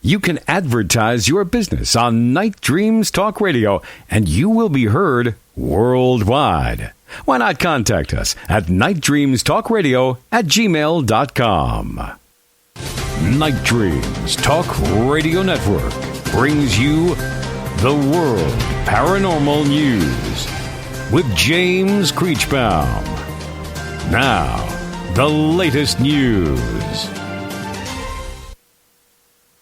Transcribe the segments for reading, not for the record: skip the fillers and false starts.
You can advertise your business on Night Dreams Talk Radio, and you will be heard worldwide. Why not contact us at nightdreamstalkradio@gmail.com. Night Dreams Talk Radio Network brings you the World Paranormal News with James Creechbaum. Now, the latest news.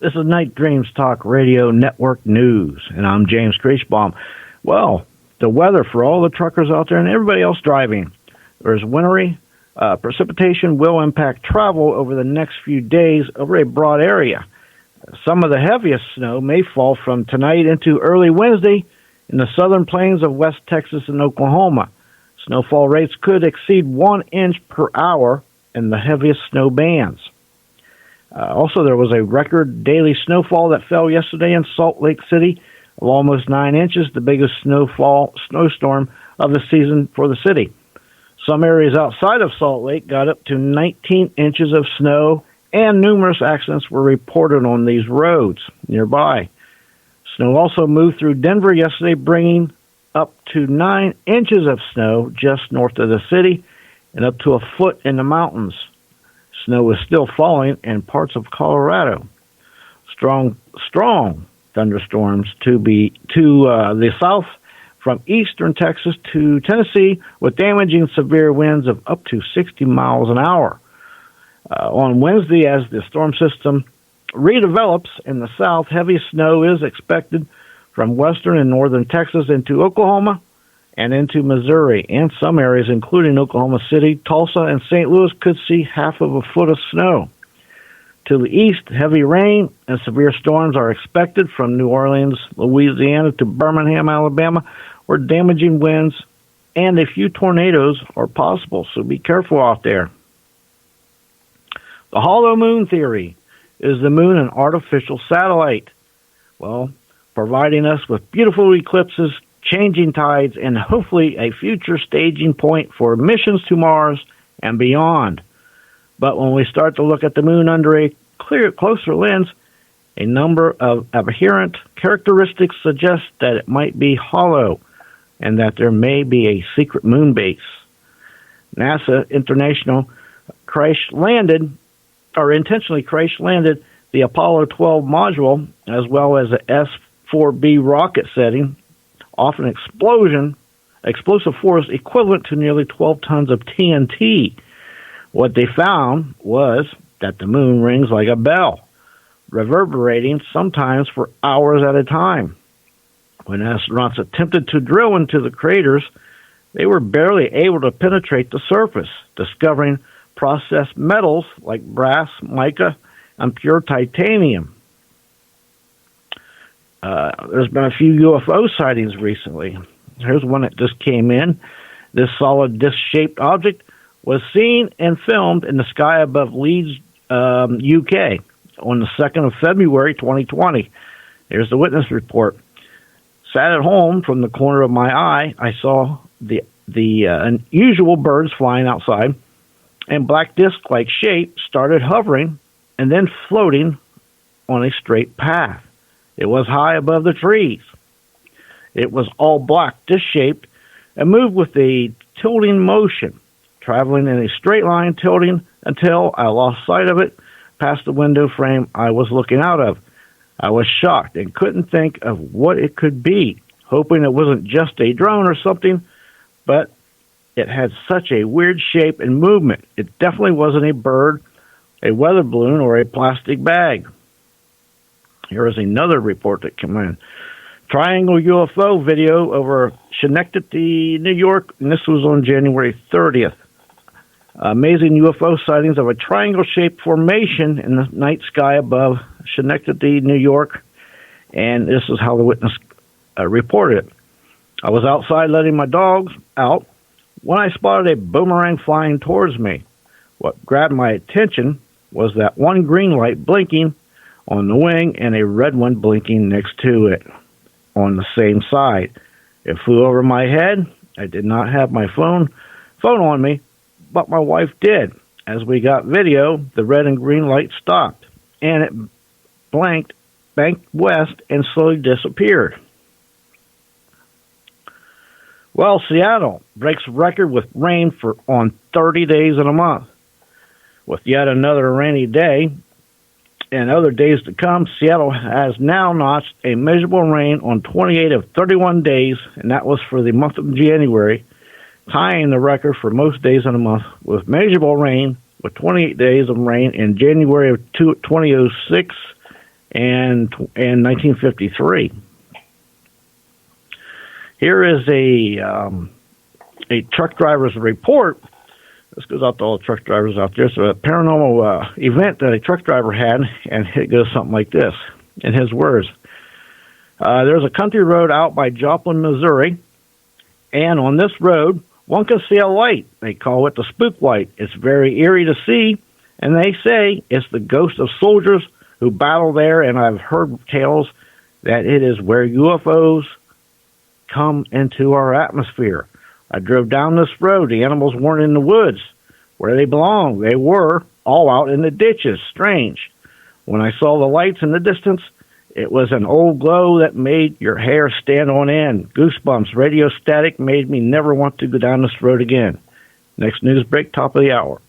This is Night Dreams Talk Radio Network News, and I'm James Creechbaum. Well, the weather for all the truckers out there and everybody else driving. There's wintry precipitation will impact travel over the next few days over a broad area. Some of the heaviest snow may fall from tonight into early Wednesday in the southern plains of West Texas and Oklahoma. Snowfall rates could exceed 1 inch per hour in the heaviest snow bands. Also, there was a record daily snowfall that fell yesterday in Salt Lake City of almost 9 inches, the biggest snowstorm of the season for the city. Some areas outside of Salt Lake got up to 19 inches of snow, and numerous accidents were reported on these roads nearby. Snow also moved through Denver yesterday, bringing up to 9 inches of snow just north of the city and up to a foot in the mountains. Snow is still falling in parts of Colorado. Strong thunderstorms to the south from eastern Texas to Tennessee, with damaging severe winds of up to 60 miles an hour. On Wednesday, as the storm system redevelops in the south, heavy snow is expected from western and northern Texas into Oklahoma and into Missouri, and some areas, including Oklahoma City, Tulsa, and St. Louis, could see half of a foot of snow. To the east, heavy rain and severe storms are expected from New Orleans, Louisiana, to Birmingham, Alabama, where damaging winds and a few tornadoes are possible, so be careful out there. The hollow moon theory. Is the moon an artificial satellite? Well, providing us with beautiful eclipses, changing tides, and hopefully a future staging point for missions to Mars and beyond. But when we start to look at the moon under a closer lens, a number of aberrant characteristics suggest that it might be hollow and that there may be a secret moon base. NASA International intentionally crash-landed the Apollo 12 module, as well as the S-4B rocket setting, off an explosive force equivalent to nearly 12 tons of TNT. What they found was that the moon rings like a bell, reverberating sometimes for hours at a time. When astronauts attempted to drill into the craters, they were barely able to penetrate the surface, discovering processed metals like brass, mica, and pure titanium. There's been a few UFO sightings recently. Here's one that just came in. This solid disc-shaped object was seen and filmed in the sky above Leeds, UK, on the 2nd of February, 2020. Here's the witness report. Sat at home from the corner of my eye, I saw the unusual birds flying outside, and black disc-like shape started hovering and then floating on a straight path. It was high above the trees. It was all black, disc-shaped, and moved with a tilting motion, traveling in a straight line, tilting until I lost sight of it past the window frame I was looking out of. I was shocked and couldn't think of what it could be, hoping it wasn't just a drone or something, but it had such a weird shape and movement. It definitely wasn't a bird, a weather balloon, or a plastic bag. Here is another report that came in. Triangle UFO video over Schenectady, New York, and this was on January 30th. Amazing UFO sightings of a triangle-shaped formation in the night sky above Schenectady, New York, and this is how the witness reported it. I was outside letting my dogs out when I spotted a boomerang flying towards me. What grabbed my attention was that one green light blinking on the wing and a red one blinking next to it on the same side. It flew over my head. I did not have my phone on me, but my wife did. As we got video, the red and green light stopped, and it blinked banked west and slowly disappeared. Well, Seattle breaks record with rain on 30 days in a month. With yet another rainy day and other days to come, Seattle has now notched a measurable rain on 28 of 31 days, and that was for the month of January, tying the record for most days in a month with measurable rain, with 28 days of rain in January of 2006 and 1953. Here is a truck driver's report. This goes out to all the truck drivers out there. It's a paranormal event that a truck driver had, and it goes something like this, in his words. There's a country road out by Joplin, Missouri, and on this road, one can see a light. They call it the spook light. It's very eerie to see, and they say it's the ghost of soldiers who battle there, and I've heard tales that it is where UFOs come into our atmosphere. I drove down this road. The animals weren't in the woods where they belong. They were all out in the ditches. Strange. When I saw the lights in the distance, it was an old glow that made your hair stand on end. Goosebumps. Radio static made me never want to go down this road again. Next news break, top of the hour.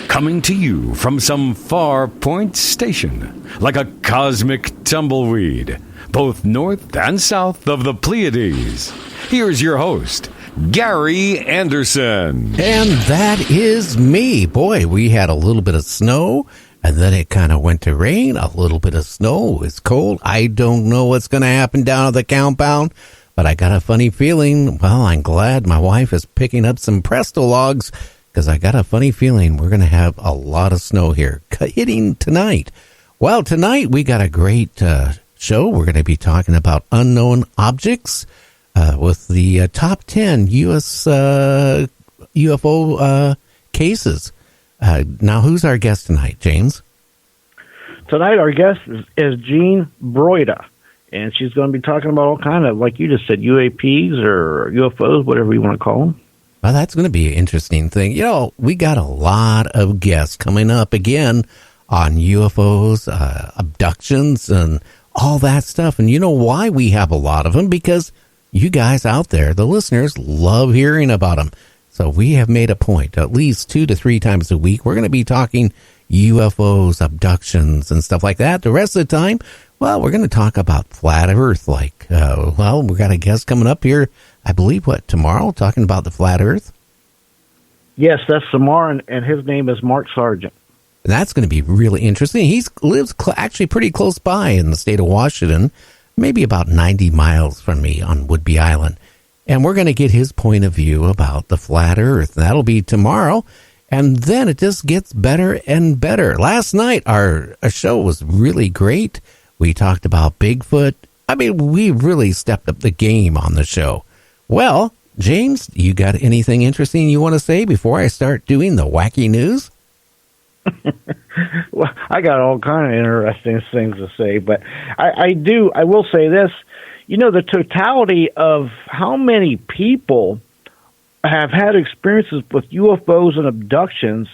Coming to you from some far point station, like a cosmic tumbleweed, both north and south of the Pleiades. Here's your host, Gary Anderson. And that is me. Boy, we had a little bit of snow, and then it kind of went to rain. A little bit of snow. It's cold. I don't know what's going to happen down at the compound, but I got a funny feeling. Well, I'm glad my wife is picking up some Presto logs, because I got a funny feeling we're going to have a lot of snow here hitting tonight. Well, tonight we got a great show. We're going to be talking about unknown objects with the top 10 U.S. UFO cases. Now, who's our guest tonight, James? Tonight our guest is Jean Broida, and she's going to be talking about all kind of, like you just said, UAPs or UFOs, whatever you want to call them. Well, that's going to be an interesting thing. You know, we got a lot of guests coming up again on UFOs, abductions, and all that stuff. And you know why we have a lot of them? Because you guys out there, the listeners, love hearing about them. So we have made a point, at least 2 to 3 times a week, we're going to be talking UFOs, abductions, and stuff like that. The rest of the time, well, we're going to talk about flat Earth. Like, well, we got a guest coming up here, I believe, tomorrow, talking about the flat Earth? Yes, that's Samar, and his name is Mark Sargent. And that's going to be really interesting. He lives actually pretty close by in the state of Washington, maybe about 90 miles from me on Whidbey Island. And we're going to get his point of view about the flat Earth. That'll be tomorrow. And then it just gets better and better. Last night, our show was really great. We talked about Bigfoot. I mean, we really stepped up the game on the show. Well, James, you got anything interesting you want to say before I start doing the wacky news? Well, I got all kind of interesting things to say, but I will say this. You know, the totality of how many people have had experiences with UFOs and abductions,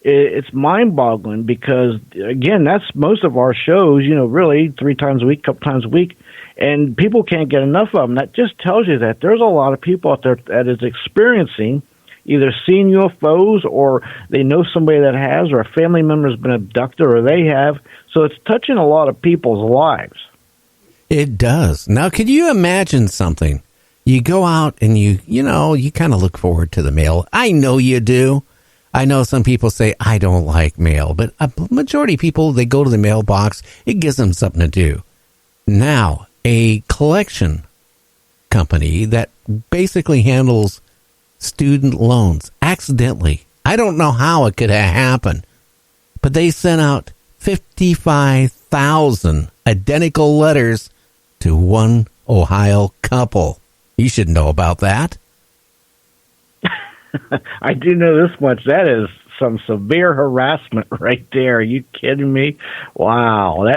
it's mind-boggling because, again, that's most of our shows, you know, really 3 times a week, couple times a week, and people can't get enough of them. That just tells you that there's a lot of people out there that is experiencing either seeing UFOs or they know somebody that has, or a family member has been abducted or they have. So it's touching a lot of people's lives. It does. Now, could you imagine something? You go out and you kind of look forward to the mail. I know you do. I know some people say, I don't like mail, but a majority of people, they go to the mailbox. It gives them something to do. Now, a collection company that basically handles student loans accidentally. I don't know how it could have happened, but they sent out 55,000 identical letters to one Ohio couple. You should know about that. I do know this much. That is some severe harassment right there. Are you kidding me? Wow.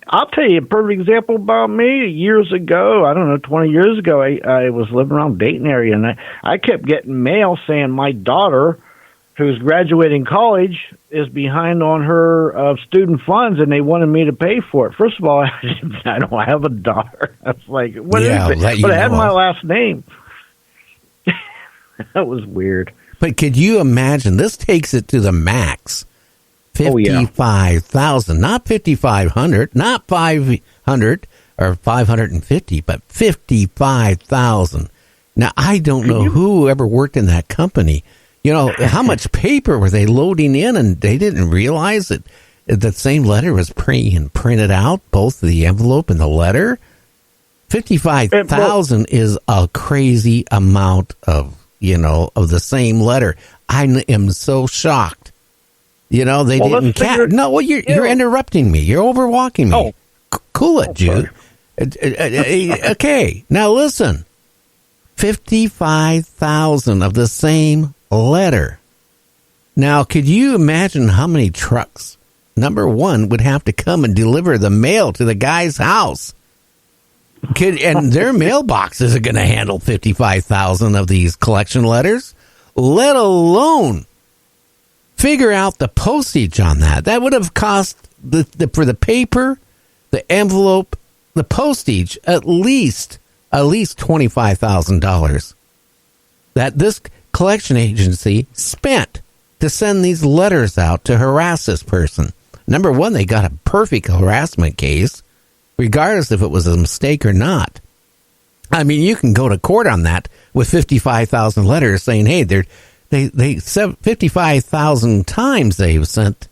I'll tell you a perfect example about me. Years ago, I don't know, 20 years ago, I was living around Dayton area, and I kept getting mail saying my daughter who's graduating college, is behind on her student funds, and they wanted me to pay for it. First of all, I don't have a daughter. I was like, what is it? But it had my last name. That was weird. But could you imagine? This takes it to the max. 55,000, not 5,500, not 500 or 550, but 55,000. Now, I don't know who ever worked in that company. You know, how much paper were they loading in, and they didn't realize that the same letter was printed out, both the envelope and the letter? 55,000 is a crazy amount of, of the same letter. I am so shocked. They didn't catch. No, well, you're interrupting me. You're overwalking me. Oh. Cool it, Jude. Okay, now listen. 55,000 of the same letter. Now, could you imagine how many trucks, number one, would have to come and deliver the mail to the guy's house? And their mailbox isn't going to handle 55,000 of these collection letters, let alone figure out the postage on that. That would have cost for the paper, the envelope, the postage, at least $25,000 that this collection agency spent to send these letters out to harass this person. Number one, they got a perfect harassment case, regardless if it was a mistake or not. I mean, you can go to court on that with 55,000 letters saying, hey, they 55,000 times they've sent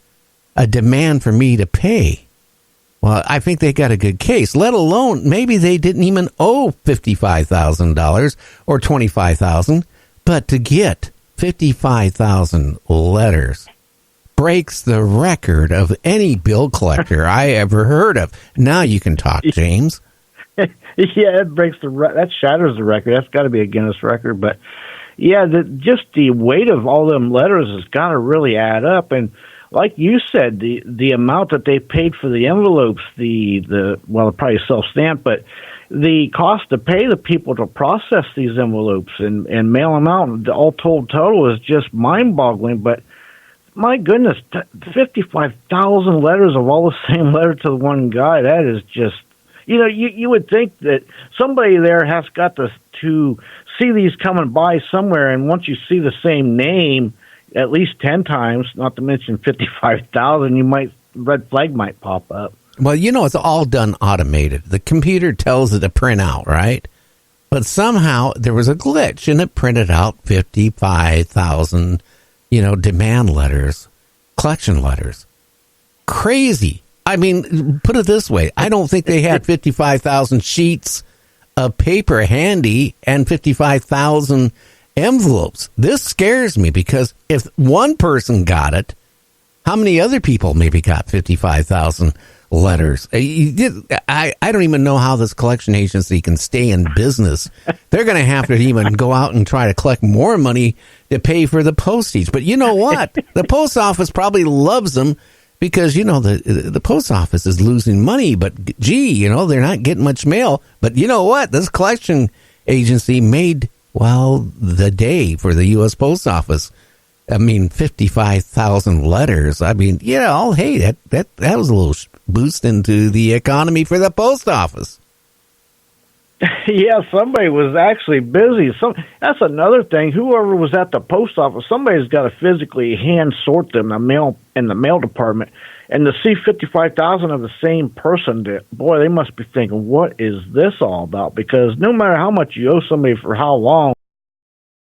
a demand for me to pay. Well, I think they got a good case, let alone maybe they didn't even owe $55,000 or $25,000, but to get 55,000 letters breaks the record of any bill collector I ever heard of. Now you can talk, James. Yeah, it breaks that shatters the record. That's got to be a Guinness record, but yeah, just the weight of all them letters has got to really add up. And like you said, the amount that they paid for the envelopes, well, probably self-stamped, but the cost to pay the people to process these envelopes and mail them out, all told total, is just mind-boggling. But my goodness, 55,000 letters of all the same letter to the one guy, that is just, you would think that somebody there has got to see these coming by somewhere, and once you see the same name at least 10 times, not to mention 55,000, red flag might pop up. Well, it's all done automated. The computer tells it to print out, right? But somehow there was a glitch, and it printed out 55,000, demand letters, collection letters. Crazy. I mean, put it this way. I don't think they had 55,000 sheets of paper handy and 55,000 envelopes. This scares me because if one person got it, how many other people maybe got 55,000 letters? I don't even know how this collection agency can stay in business. They're going to have to even go out and try to collect more money to pay for the postage. But you know what? The post office probably loves them because, the post office is losing money. But, gee, they're not getting much mail. But you know what? This collection agency made, the day for the U.S. Post Office. I mean, 55,000 letters. I mean, hey, that was a little boost into the economy for the post office. Yeah, somebody was actually busy. That's another thing. Whoever was at the post office, somebody's got to physically hand sort them in the mail department. And to see 55,000 of the same person, boy, they must be thinking, what is this all about? Because no matter how much you owe somebody for how long,